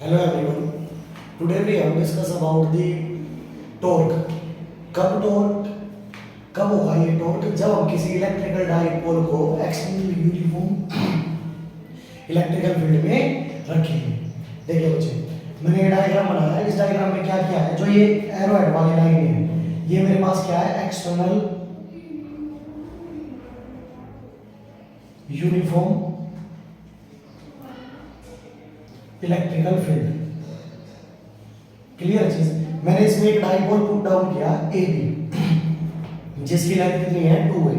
Hello everyone. Today we have discuss about the torque. torque कब होगा ये torque? जब हम किसी इलेक्ट्रिकल डाइपोल को एक्सटर्नल यूनिफॉर्म इलेक्ट्रिकल फील्ड में रखेंगे। देखिए बच्चे, मैंने ये डायग्राम बनाया है। इस डायग्राम में क्या किया है, जो ये एरो हेड वाली लाइन है, ये मेरे पास क्या है, external uniform electrical field. Clear चीज। मैंने इसमें एक डाइपोल पुट डाउन किया ए बी, जिसकी लेंथ कितनी है 2a।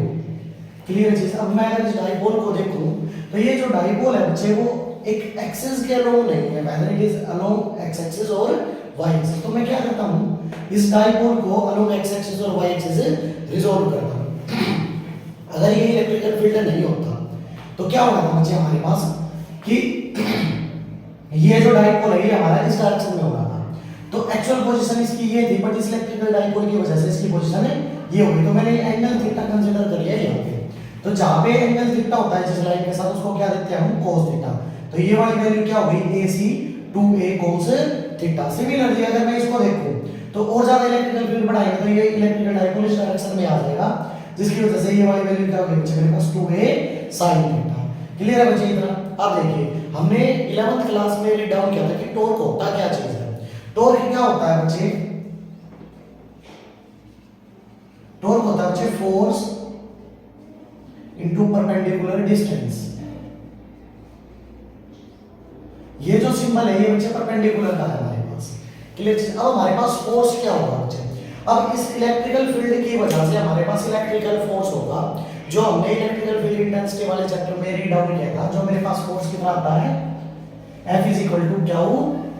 क्लियर चीज। अब मैं अगर इस डाइपोल को देखूं तो ये जो डाइपोल है बच्चे, वो एक एक्सिस के अलोंग नहीं है, whether it is along x axis और वाई एक्सिस। तो मैं क्या करता हूं, इस डाइपोल को अलोंग एक्स एक्सिस और वाई एक्सिस रिजॉल्व करता हूं। अगर ये इलेक्ट्रिकल फील्ड नहीं होता तो क्या होगा बच्चे हमारे पास कि ये जो डाइपोल है ये हमारा इस डायरेक्शन में हो रहा था, तो एक्चुअल पोजीशन इसकी ये थी, बट इस इलेक्ट्रिकल डाइपोल की वजह से इसकी पोजीशन ये होगी। तो मैंने एंगल थीटा कंसीडर कर लिया यहाँ पे। तो जहाँ पे एंगल थीटा होता है जिस लाइन के साथ, उसको क्या देते हैं हम, cos थीटा। तो ये वाली वैल्यू क्या होगी, AC 2a cos theta. Similarly अगर मैं इसको देखूं तो और ज्यादा इलेक्ट्रिकल फील्ड बढ़ाएंगे तो ये इलेक्ट्रिकल डाइपोल इस डायरेक्शन में आ जाएगा, जिसकी वजह से ये वाली वैल्यू क्या होगी बच्चे, मेरे पास 2a sin थीटा। क्लियर है बच्चे इतना? अब देखिए, हमने 11th क्लास में रीड डाउन किया था कि टॉर्क होता क्या चीज है। टॉर्क क्या होता है बच्चे? टॉर्क होता है बच्चे फोर्स इनटू परपेंडिकुलर डिस्टेंस। ये जो सिंबल है ये बच्चे परपेंडिकुलर का है हमारे पास। क्लियर चीज। अब हमारे पास फोर्स क्या होगा बच्चे? अब इस इलेक्ट्रिकल फील्ड की वजह से हमारे पास इलेक्ट्रिकल फोर्स होगा, जो हमने इलेक्ट्रिकल फील्ड इंटेंसिटी वाले चैप्टर में रीड डाउन किया था। जो मेरे पास फोर्स कितना आता है, F is equal to Q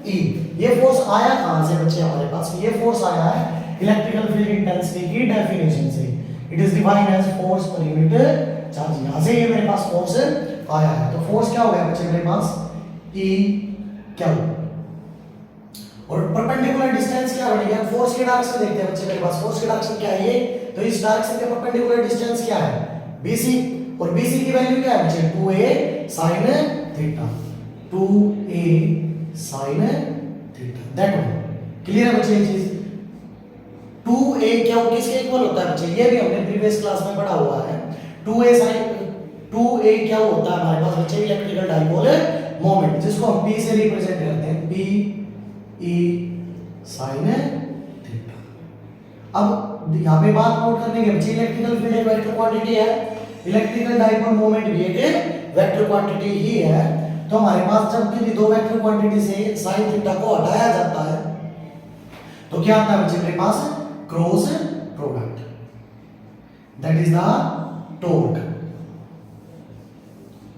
E. ये फोर्स आया कहां से बच्चे हमारे पास? ये फोर्स आया है इलेक्ट्रिकल फील्ड इंटेंसिटी की डेफिनेशन से। It is defined as force पर यूनिट चार्ज। यहां से ये मेरे पास फोर्स आया है। तो फोर्स क्या हो गया बच्चे मेरे पास, E क्यू। और परपेंडिकुलर डिस्टेंस क्या बनेगा? फोर्स की डायरेक्शन देखते हैं बच्चे। मेरे पास फोर्स की डायरेक्शन क्या है, ये तो इस डायरेक्शन के परपेंडिकुलर डिस्टेंस क्या है, BC। और BC की वैल्यू क्या है बच्चे, 2a sin theta. 2a sin theta, that one. Clear है बच्चे ये चीज? 2a क्या किसके इक्वल होता है बच्चे? ये भी हमने प्रीवियस क्लास में पढ़ा हुआ है। 2a क्या होता है हमारे पास बच्चे, इलेक्ट्रिकल डाइपोल मोमेंट, जिसको हम P से रिप्रेजेंट करते हैं, P E sin थीटा। अब यहाँ पे बात नोट करने के बच्चे, इलेक्ट्रिकल फील्ड एक वेक्टर क्वांटिटी है, इलेक्ट्रिकल डाइपोल मोमेंट भी एक वेक्टर क्वांटिटी ही है। तो हमारे पास जब किसी दो वेक्टर क्वांटिटी से sin थीटा को हटाया जाता है तो क्या आता है बच्चे मेरे पास, cross product, that is the torque.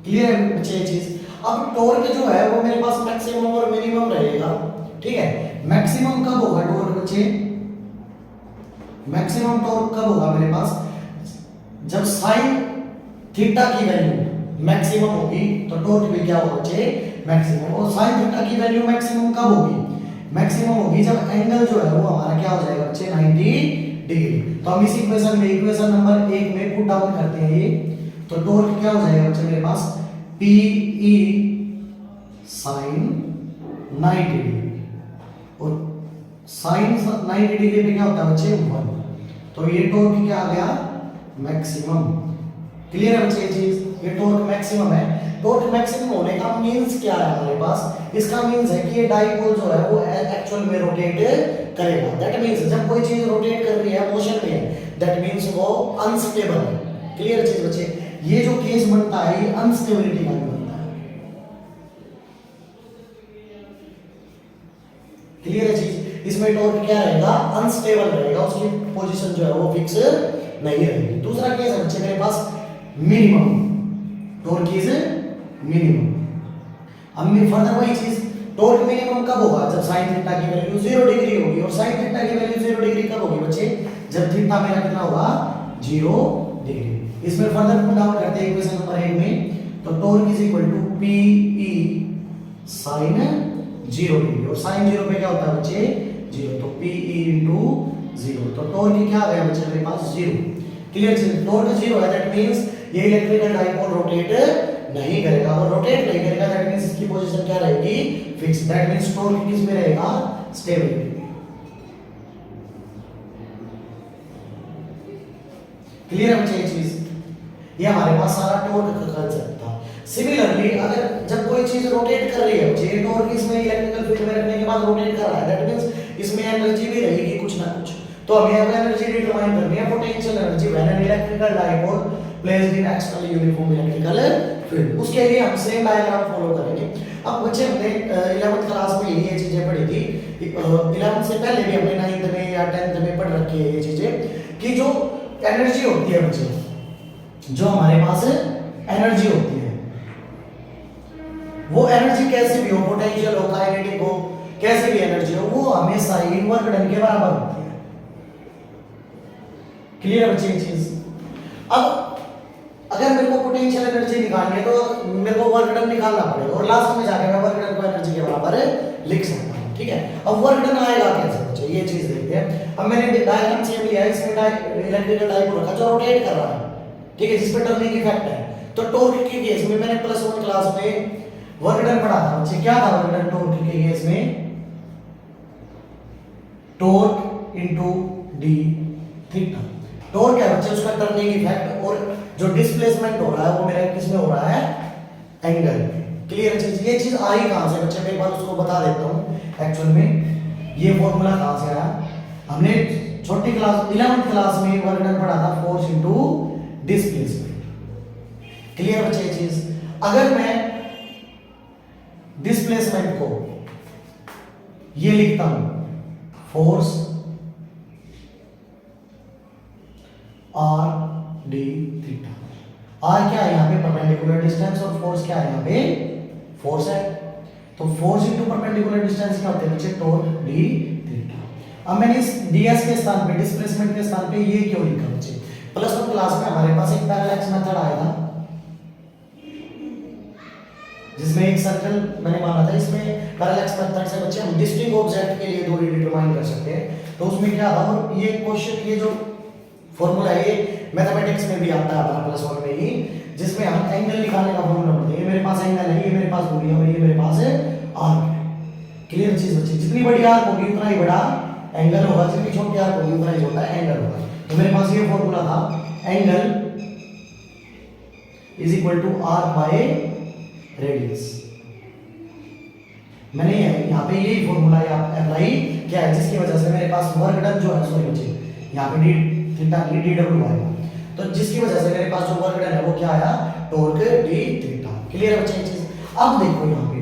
Clear है बच्चे ये चीज? अब टॉर्क जो है वो मेरे पास मैक्सिमम और मिनिमम रहेगा। ठीक है, मैक्सिमम कब होगा टॉर्क बच्चे? मैक्सिमम टॉर्क कब होगा मेरे पास, जब sin थीटा की वैल्यू मैक्सिमम होगी, तो टॉर्क भी क्या होगा बच्चे, मैक्सिमम। और sin थीटा की वैल्यू मैक्सिमम कब होगी? मैक्सिमम होगी जब एंगल जो है वो हमारा क्या हो जाएगा बच्चे, 90 डिग्री। तो हम इस इक्वेशन में, इक्वेशन नंबर 1 में पुट डाउन करते हैं ये, तो टॉर्क क्या हो जाएगा बच्चे मेरे पास, PE sin 90 डिग्री। और sin 90 डिग्री पे क्या होता है बच्चे, 1। तो ये टॉर्क क्या आ गया, मैक्सिमम। क्लियर है बच्चे ये चीज? ये टॉर्क मैक्सिमम है। टॉर्क मैक्सिमम होने का मींस क्या है हमारे पास? इसका मींस है कि ये डाइपोल जो है वो एक्चुअल में रोटेट करेगा। दैट मींस जब कोई चीज रोटेट कर रही है, मोशन में है, दैट मींस वो अनस्टेबल है। क्लियर चीज बच्चे? ये जो केस बनता है ये अनस्टेबिलिटी का बनता है। क्लियर है चीज? इसमें टॉर्क क्या रहेगा, अनस्टेबल रहेगा, उसकी पोजीशन जो है वो फिक्स नहीं रहेगी। दूसरा केस है बच्चे मेरे पास मिनिमम, टॉर्क इज मिनिमम। अब मैं फर्दर वही चीज, टॉर्क मिनिमम कब होगा, जब sin थीटा की वैल्यू 0 डिग्री होगी। और sin थीटा की वैल्यू 0 डिग्री कब होगी बच्चे, जब थीटा मेरा कितना होगा, 0 डिग्री। इसमें फर्दर पुट डाउन करते हैं इक्वेशन नंबर 1 में, तो torque is equal to PE sin 0 degree. और sin 0 पे क्या होता है बच्चे, 0। तो PE into 0, तो टॉर्क क्या आ गया बच्चे मेरे पास, 0। क्लियर चीज? टॉर्क 0 है, दैट मींस ये इलेक्ट्रिकल डाइपोल रोटेट नहीं करेगा और रोटेट नहीं करेगा, दैट मींस इसकी पोजीशन क्या रहेगी, फिक्स। दैट मींस टॉर्क किस में रहेगा, स्टेबिलिटी। क्लियर है बच्चे ये चीज, ये हमारे पास सारा टॉर्क का कंसेप्ट था। सिमिलरली अगर जब कोई चीज रोटेट कर रही है बच्चे, टॉर्क इसमें इलेक्ट्रिकल फील्ड में रखने के बाद रोटेट कर रहा है, दैट मींस इसमें एनर्जी भी रहेगी कुछ ना कुछ। तो हमें अब एनर्जी डिटरमाइन करनी है, potential energy when an electrical dipole placed in external uniform electrical field. उसके लिए हम सेम डायग्राम फॉलो करेंगे। अब बच्चे हमने 11th क्लास में ये चीजें पढ़ी थी, 11th से पहले भी हमने 9th में या 10th में पढ़ रखी है ये चीजें, कि जो एनर्जी होती है बच्चे, जो हमारे पास एनर्जी होती है, वो एनर्जी कैसी भी हो, पोटेंशियल हो, काइनेटिक हो, कैसी भी एनर्जी हो, वो हमेशा ही वर्क डन के बराबर होती है। क्लियर है बच्चे ये चीज। अब अगर मेरे को पोटेंशियल एनर्जी निकालनी है तो मेरे को वर्क डन निकालना पड़ेगा और लास्ट में जाके मैं वर्क डन को एनर्जी के बराबर लिख सकता हूं, ठीक है। अब वर्क डन आएगा कैसे बच्चे, ये चीज देखते हैं। अब मैंने डायग्राम सेम लिया है, इसमें इलेक्ट्रिकल डाइपोल रखा जो रोटेट कर रहा है, ठीक है, जिसपे टर्निंग इफेक्ट है। तो टॉर्क के केस में मैंने +1 क्लास में वर्क डन पढ़ा था बच्चे, क्या था वर्क डन टॉर्क के केस में, torque into D theta. Torque है बच्चे उसका टर्निंग इफेक्ट, और जो डिस्प्लेसमेंट हो रहा है वो मेरा किस में हो रहा है, एंगल। क्लियर चीज, ये चीज आई कहां से बच्चे, मैं एक बार उसको बता देता हूं। एक्चुअल में ये फॉर्मूला कहां से आया, हमने छोटी क्लास 11th क्लास में वर्क डन पढ़ा था, फोर्स इनटू डिस्प्लेसमेंट। क्लियर बच्चे ये चीज। अगर मैं डिस्प्लेसमेंट को ये लिखता हूं, force R D theta. R क्या है यहाँ पे, परपेंडिकुलर डिस्टेंस, और फोर्स क्या है यहाँ पे, फोर्स है। तो फोर्स इनटू परपेंडिकुलर डिस्टेंस क्या होते हैं बच्चे, टॉर्क डी थीटा। अब मैंने इस डीएस के स्थान पे, डिस्प्लेसमेंट के स्थान पे ये क्यों लिखा बच्चे, +1 क्लास में हमारे पास एक पैरेलैक्स मेथड आया था, जिसमें एक सर्कल मैंने माना था। इसमें पैरेलैक्स मेथड से बच्चे हम डिस्टिंक्ट ऑब्जेक्ट के लिए दूरी डिटरमाइन कर सकते हैं। तो उसमें क्या था, और ये क्वेश्चन, ये जो फॉर्मूला है ये मैथमेटिक्स में भी आता है हमारा +1 में ही, जिसमें हम एंगल निकालने का फॉर्मूला पढ़ते हैं। ये मेरे पास एंगल है, ये मेरे पास दूरी है, और ये मेरे पास है आर्क। क्लियर चीज बच्चे, जितनी बड़ी आर्क होगी उतना ही बड़ा एंगल होगा, जितनी छोटी आर्क होगी उतना ही छोटा एंगल होगा। तो मेरे पास ये फॉर्मूला था, angle is equal to arc by radius. मैंने यहाँ पे यही फॉर्मूला अप्लाई किया है, जिसकी वजह से मेरे पास वर्क डन जो है, सॉरी बच्चे यहाँ पे डी थीटा डी डब्ल्यू आएगा, तो जिसकी वजह से मेरे पास जो वर्क डन है वो क्या आया, टॉर्क डी थीटा। क्लियर है बच्चे ये चीज। अब देखो यहाँ पे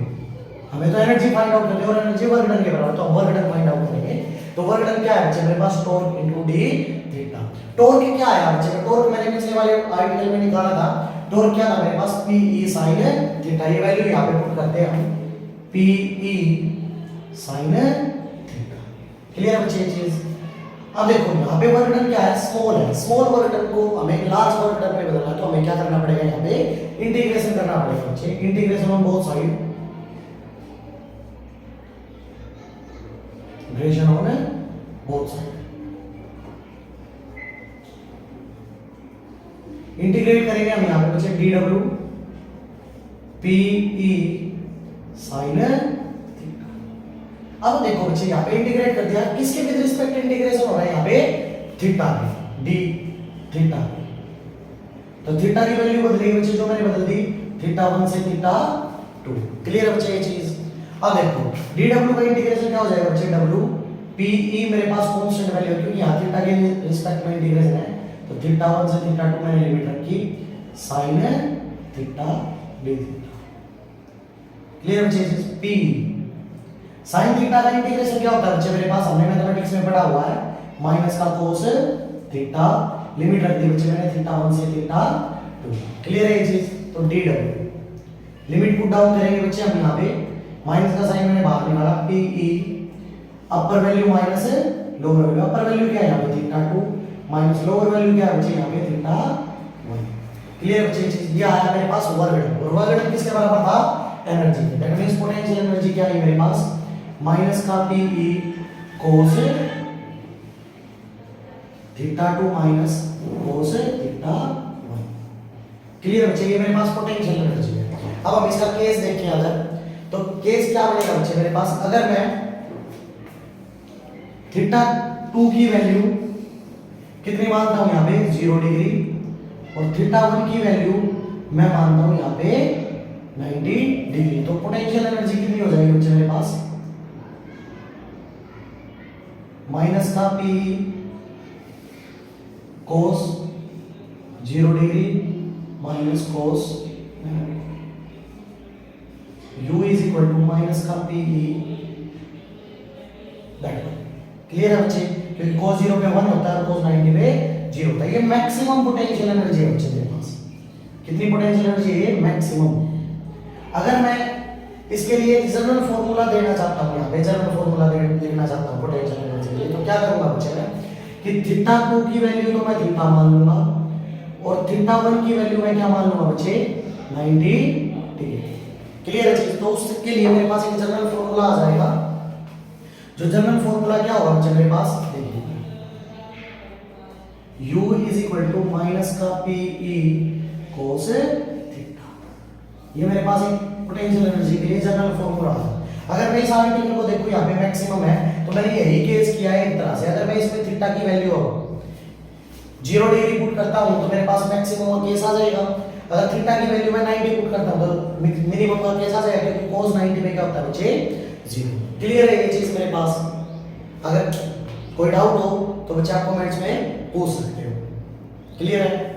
हमें तो एनर्जी फाइंड आउट करनी है, और एनर्जी वर्क डन के बराबर, तो हम वर्क डन फाइंड आउट करेंगे। तो वर्क डन क्या है बच्चे, मेरे पास torque into D theta. Torque क्या आया बच्चे, टॉर्क मैंने पिछले वाले आर्टिकल में निकाला था। टॉर्क क्या था मेरे पास, पी ई साइन थीटा। ये वैल्यू यहाँ पे पुट करते हैं हम, P E sine theta. Clear है बच्चे ये चीज। अब देखो यहाँ पे वर्क डन क्या है, स्मॉल है। स्मॉल वर्क डन को हमें लार्ज वर्क डन में बदलना है, तो हमें क्या करना पड़ेगा, यहाँ पे इंटीग्रेशन करना पड़ेगा बच्चे। Integration on both side, integration on both side. Integrate करेंगे हम यहाँ पे बच्चे, D W P E sine. अब देखो बच्चे यहाँ पे इंटीग्रेट कर दिया, किसके विद रिस्पेक्ट इंटीग्रेशन हो रहा है, यहाँ पे थीटा की, डी थीटा। तो थीटा की वैल्यू बदलेगी बच्चे, जो मैंने बदल दी, थीटा 1 से थीटा 2। क्लियर है बच्चे ये चीज। अब देखो डी डब्ल्यू का इंटीग्रेशन क्या हो जाएगा बच्चे, डब्ल्यू पी ई मेरे पास कांस्टेंट वैल्यू है, क्योंकि यहाँ थीटा के रिस्पेक्ट में इंटीग्रेशन है। तो थीटा 1 से थीटा 2 मैंने लिमिट रखी, sine theta D theta. Clear बच्चे ये चीज। पी साइन थीटा का इंटीग्रेशन क्या होता है बच्चे, मेरे पास हमने मैथमेटिक्स में पढ़ा हुआ है, माइनस का कोस थीटा, लिमिट रख दी बच्चे मैंने, थीटा 1 से थीटा 2। क्लियर है ये चीज। तो D W limit put down करेंगे बच्चे हम यहाँ पे, माइनस का साइन मैंने बाहर निकाला, पी ई अपर वैल्यू माइनस लोअर वैल्यू। अपर वैल्यू क्या है यहाँ पे, थीटा 2, माइनस लोअर वैल्यू क्या है बच्चे, यहाँ पे थीटा 1। क्लियर बच्चे ये चीज। ये आया मेरे पास वर्क डन, और वर्क डन किसके बराबर था, energy. That means potential energy क्या है मेरे पास, माइनस का P E cos theta 2 minus cos theta 1। Clear बच्चे, ये मेरे पास पोटेंशियल एनर्जी है। अब हम इसका केस देखें अगर, तो केस क्या बनेगा बच्चे मेरे पास, अगर मैं थीटा 2 की वैल्यू कितनी मानता हूं यहां पे 0 डिग्री, और थीटा 1 की वैल्यू मैं मानता हूं यहां पे 90 डिग्री, तो पोटेंशियल एनर्जी कितनी हो जाएगी बच्चे मेरे पास, माइनस का P cos 0 degree minus cos u is equal to minus का पी दैट। क्लियर है बच्चे, क्योंकि cos 0 पे 1 होता है और cos 90 पे 0 होता है। ये मैक्सिमम पोटेंशियल एनर्जी है बच्चे मेरे पास। कितनी पोटेंशियल एनर्जी है ये, मैक्सिमम। अगर मैं इसके लिए जनरल फार्मूला देना चाहता हूं, यहां पे जनरल फार्मूला देखना चाहता हूं पोटेंशियल एनर्जी के लिए, तो क्या करूंगा बच्चे मैं कि थीटा 2 की वैल्यू तो मैं थीटा मान लूंगा, और थीटा 1 की वैल्यू मैं क्या मान लूंगा बच्चे 90 डिग्री। क्लियर है चीज, तो उसके लिए मेरे पास एक जनरल फार्मूला आ जाएगा, जो जनरल फार्मूला क्या होगा बच्चे मेरे पास, देखिए u is equal to minus का पी ई कोस थीटा। ये मेरे पास एक पोटेंशियल एनर्जी के लिए जनरल फार्मूला है। अगर मैं इस आर्टिकल को देखूं यहाँ पे मैक्सिमम है, तो मैंने यही केस किया है एक तरह से। अगर मैं इसमें थीटा की वैल्यू 0 डिग्री पुट करता हूं तो मेरे पास मैक्सिमम का केस आ जाएगा। अगर थीटा की वैल्यू मैं 90 पुट करता हूं तो मिनिमम का केस आ जाएगा, क्योंकि cos 90 में क्या होता है बच्चे 0। क्लियर है ये चीज मेरे पास। अगर कोई डाउट हो तो बच्चे आप कमेंट्स में पूछ सकते हो। क्लियर है।